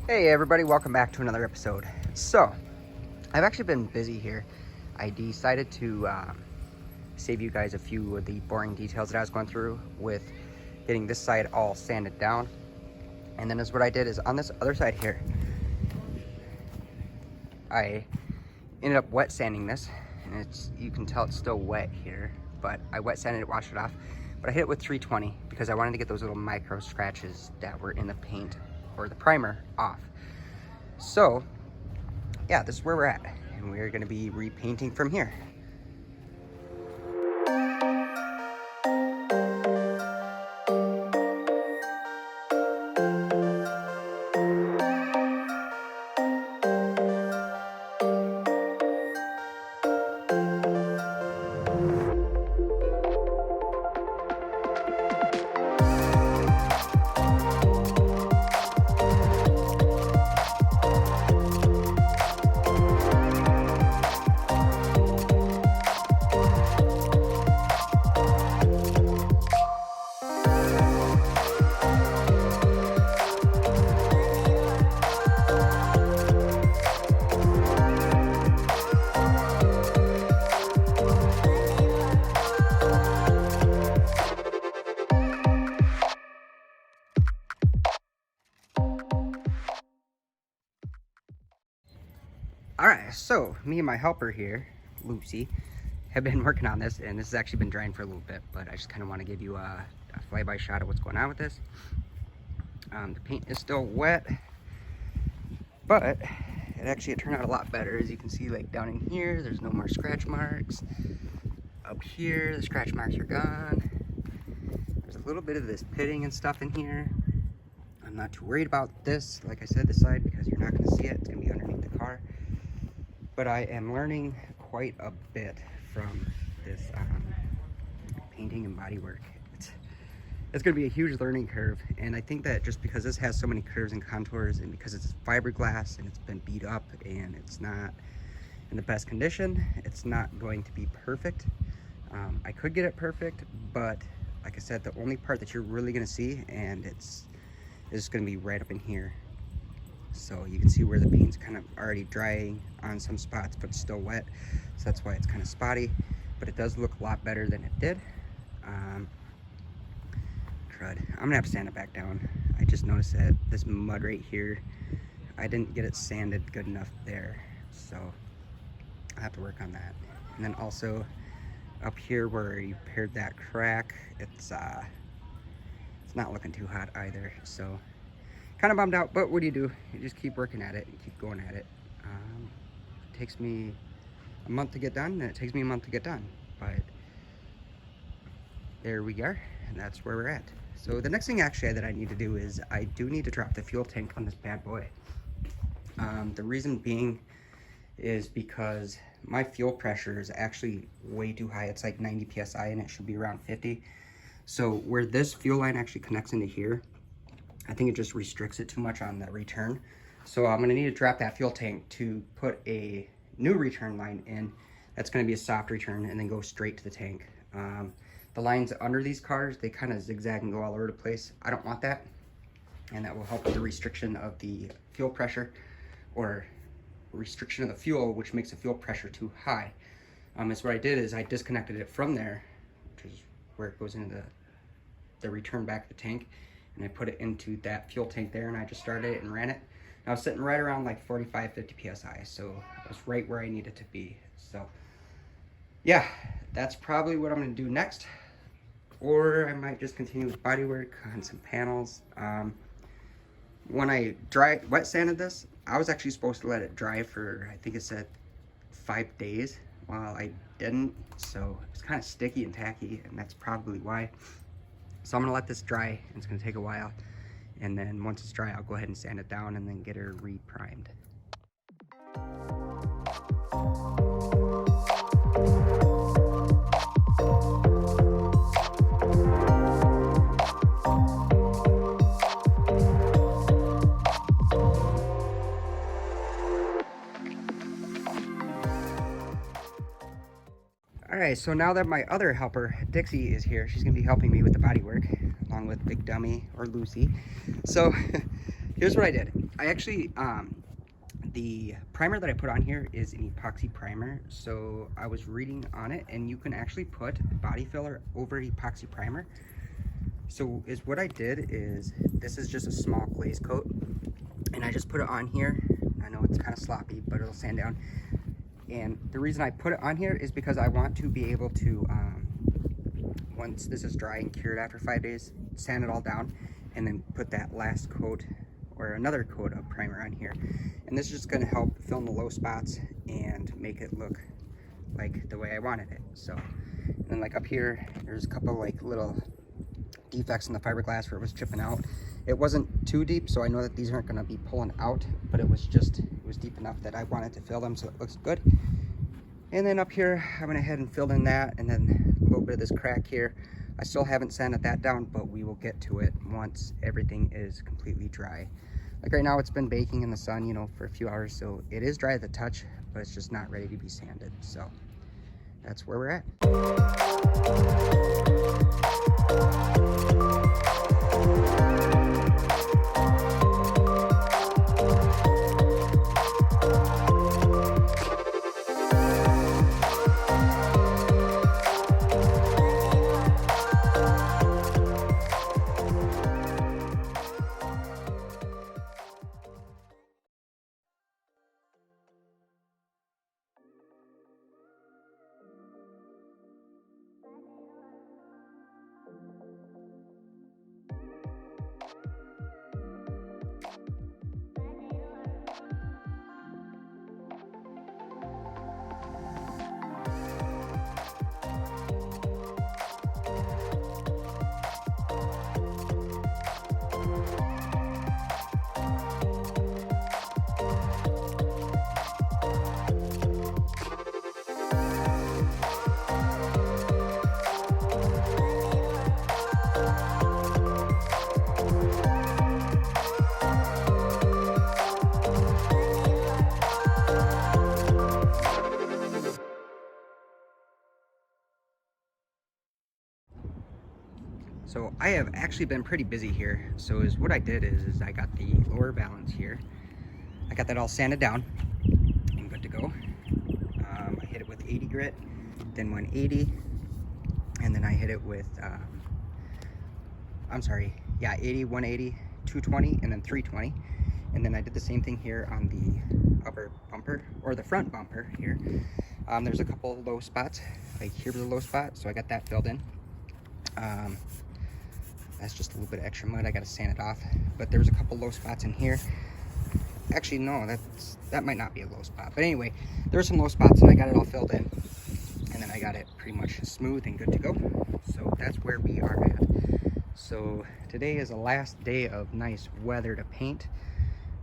Hey everybody, welcome back to another episode. So, I've actually been busy here. I decided to save you guys a few of the boring details that I was going through with getting this side all sanded down. And then what I did is on this other side here, I ended up wet sanding this. And you can tell it's still wet here, but I wet sanded it, washed it off. But I hit it with 320 because I wanted to get those little micro scratches that were in the paint or the primer off. So yeah, this is where we're at, and we're going to be repainting from here. Alright, so me and my helper here, Lucy, have been working on this, and this has actually been drying for a little bit, but I just kind of want to give you a flyby shot of what's going on with this. The paint is still wet, but it turned out a lot better. As you can see, like down in here, there's no more scratch marks. Up here, the scratch marks are gone. There's a little bit of this pitting and stuff in here. I'm not too worried about this, like I said, this side, because you're not going to see it. It's going to be underneath the car. But I am learning quite a bit from this painting and body work. It's going to be a huge learning curve, and I think that just because this has so many curves and contours, and because it's fiberglass and it's been beat up and it's not in the best condition, it's not going to be perfect. I could get it perfect, but like I said, the only part that you're really going to see, and it's going to be right up in here. So you can see where the paint's kind of already drying on some spots, but it's still wet. So that's why it's kind of spotty, but it does look a lot better than it did. Crud. I'm gonna have to sand it back down. I just noticed that this mud right here, I didn't get it sanded good enough there. So I have to work on that. And then also up here where you paired that crack, it's not looking too hot either. So kind of bummed out, but what do? You just keep working at it and keep going at it. It takes me a month to get done, and it takes me a month to get done, but there we are, and that's where we're at. So the next thing actually that I need to do is I do need to drop the fuel tank on this bad boy. The reason being is because my fuel pressure is actually way too high. It's like 90 psi and it should be around 50. So where this fuel line actually connects into here, I think it just restricts it too much on the return. So I'm gonna need to drop that fuel tank to put a new return line in. That's gonna be a soft return and then go straight to the tank. The lines under these cars, they kind of zigzag and go all over the place. I don't want that. And that will help with the restriction of the fuel pressure, or restriction of the fuel, which makes the fuel pressure too high. So what I did is I disconnected it from there, which is where it goes into the return back of the tank. And I put it into that fuel tank there, and I just started it and ran it. And I was sitting right around like 45, 50 psi, so I was right where I needed to be. So yeah, that's probably what I'm gonna do next. Or I might just continue with body work on some panels. When I wet sanded this, I was actually supposed to let it dry for, I think it said 5 days. Well, I didn't, so it's kind of sticky and tacky, and that's probably why. So I'm gonna let this dry, and it's gonna take a while. And then once it's dry, I'll go ahead and sand it down and then get her re-primed. Alright, so now that my other helper, Dixie, is here, she's going to be helping me with the body work, along with Big Dummy, or Lucy. So, here's what I did. I actually, the primer that I put on here is an epoxy primer. So I was reading on it, and you can actually put body filler over epoxy primer. So what I did is, this is just a small glaze coat, and I just put it on here. I know it's kind of sloppy, but it'll sand down. And the reason I put it on here is because I want to be able to, once this is dry and cured after 5 days, sand it all down, and then put that last coat or another coat of primer on here. And this is just gonna help fill in the low spots and make it look like the way I wanted it. So, and then like up here, there's a couple like little defects in the fiberglass where it was chipping out. It wasn't too deep, so I know that these aren't gonna be pulling out, but it was deep enough that I wanted to fill them so it looks good. And then up here, I went ahead and filled in that, and then a little bit of this crack here. I still haven't sanded that down, but we will get to it once everything is completely dry. Like right now, it's been baking in the sun, you know, for a few hours, so it is dry at the touch, but it's just not ready to be sanded. So that's where we're at. So I have actually been pretty busy here. So what I did is I got the lower valance here. I got that all sanded down and good to go. I hit it with 80 grit, then 180, and then I hit it with, 80, 180, 220, and then 320. And then I did the same thing here on the upper bumper, or the front bumper here. There's a couple low spots, like here's a low spot, so I got that filled in. That's just a little bit of extra mud. I got to sand it off. But there was a couple low spots in here. Actually, no, that might not be a low spot. But anyway, there were some low spots, and I got it all filled in. And then I got it pretty much smooth and good to go. So that's where we are at. So today is the last day of nice weather to paint.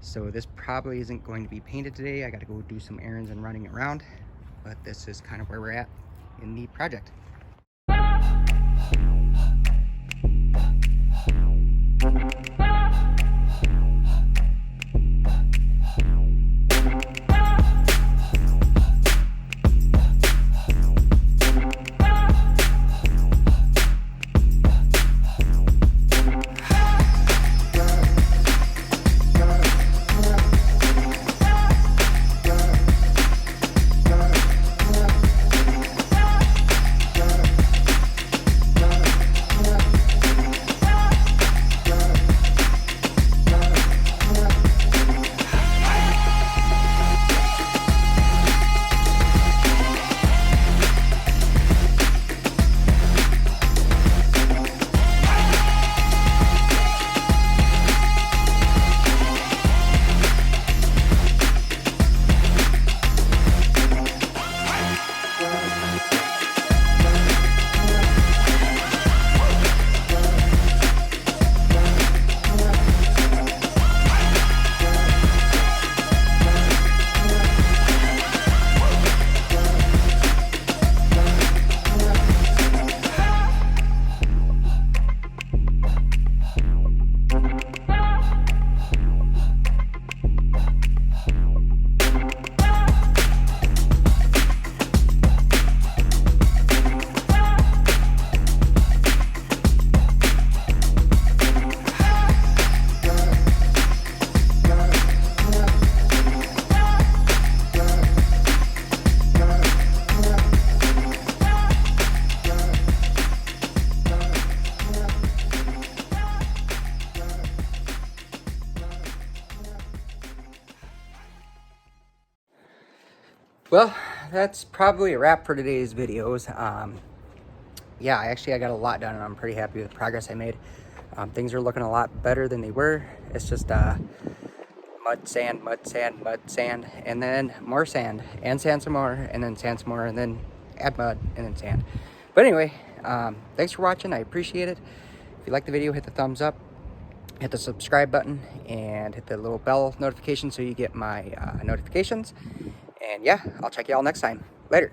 So this probably isn't going to be painted today. I got to go do some errands and running around. But this is kind of where we're at in the project. Well, that's probably a wrap for today's videos. Yeah, I got a lot done, and I'm pretty happy with the progress I made. Things are looking a lot better than they were. It's just mud, sand, mud, sand, mud, sand, and then more sand, and sand some more, and then sand some more, and then add mud, and then sand. But anyway, thanks for watching. I appreciate it. If you like the video, hit the thumbs up, hit the subscribe button, and hit the little bell notification so you get my notifications. And yeah, I'll check you all next time. Later.